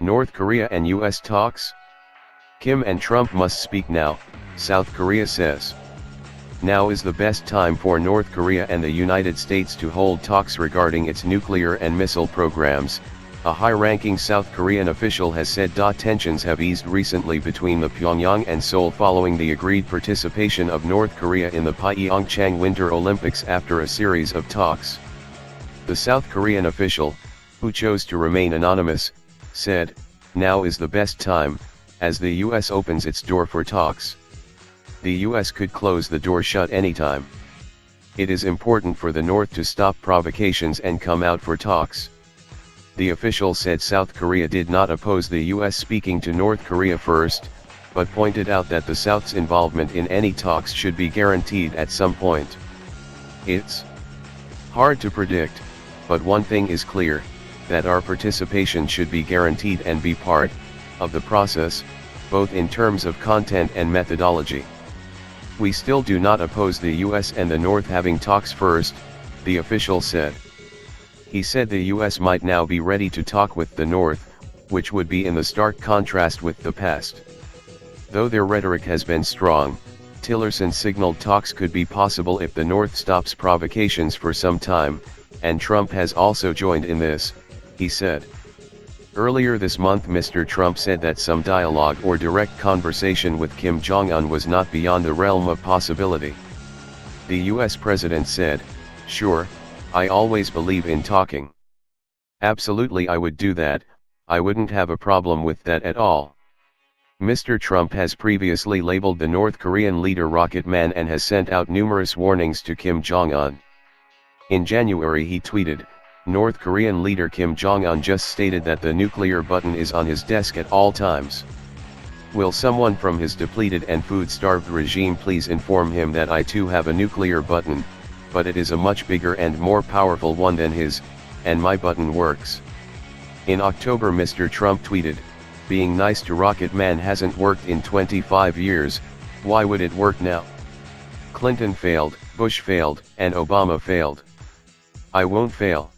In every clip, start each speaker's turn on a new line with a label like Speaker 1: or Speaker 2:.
Speaker 1: North Korea and US talks? Kim and Trump must speak now, South Korea says. Now is the best time for North Korea and the United States to hold talks regarding its nuclear and missile programs, a high-ranking South Korean official has said. Tensions have eased recently between the Pyongyang and Seoul following the agreed participation of North Korea in the Pyeongchang Winter Olympics after a series of talks. The South Korean official, who chose to remain anonymous, said, "Now is the best time, as the US opens its door for talks. The US could close the door shut anytime. It is important for the North to stop provocations and come out for talks." The official said South Korea did not oppose the US speaking to North Korea first, but pointed out that the South's involvement in any talks should be guaranteed at some point. "It's hard to predict, but one thing is clear, that our participation should be guaranteed and be part of the process, both in terms of content and methodology. We still do not oppose the US and the North having talks first," the official said. He said the US might now be ready to talk with the North, which would be in the stark contrast with the past. Though their rhetoric has been strong, Tillerson signaled talks could be possible if the North stops provocations for some time, and Trump has also joined in this, he said. Earlier this month Mr. Trump said that some dialogue or direct conversation with Kim Jong-un was not beyond the realm of possibility. The US president said, "Sure, I always believe in talking. Absolutely, I would do that, I wouldn't have a problem with that at all." Mr. Trump has previously labeled the North Korean leader Rocket Man and has sent out numerous warnings to Kim Jong-un. In January he tweeted, "North Korean leader Kim Jong-un just stated that the nuclear button is on his desk at all times. Will someone from his depleted and food-starved regime please inform him that I too have a nuclear button, but it is a much bigger and more powerful one than his, and my button works." In October Mr. Trump tweeted, "Being nice to Rocket Man hasn't worked in 25 years, why would it work now? Clinton failed, Bush failed, and Obama failed. I won't fail."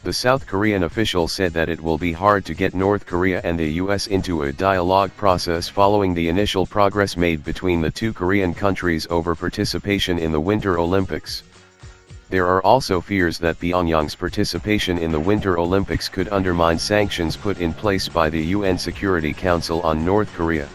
Speaker 1: The South Korean official said that it will be hard to get North Korea and the US into a dialogue process following the initial progress made between the two Korean countries over participation in the Winter Olympics. There are also fears that Pyongyang's participation in the Winter Olympics could undermine sanctions put in place by the UN Security Council on North Korea.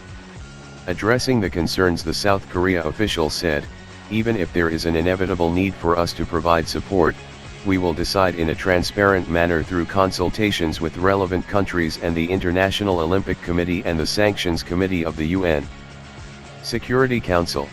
Speaker 1: Addressing the concerns, the South Korea official said, "Even if there is an inevitable need for us to provide support, we will decide in a transparent manner through consultations with relevant countries and the International Olympic Committee and the Sanctions Committee of the UN Security Council."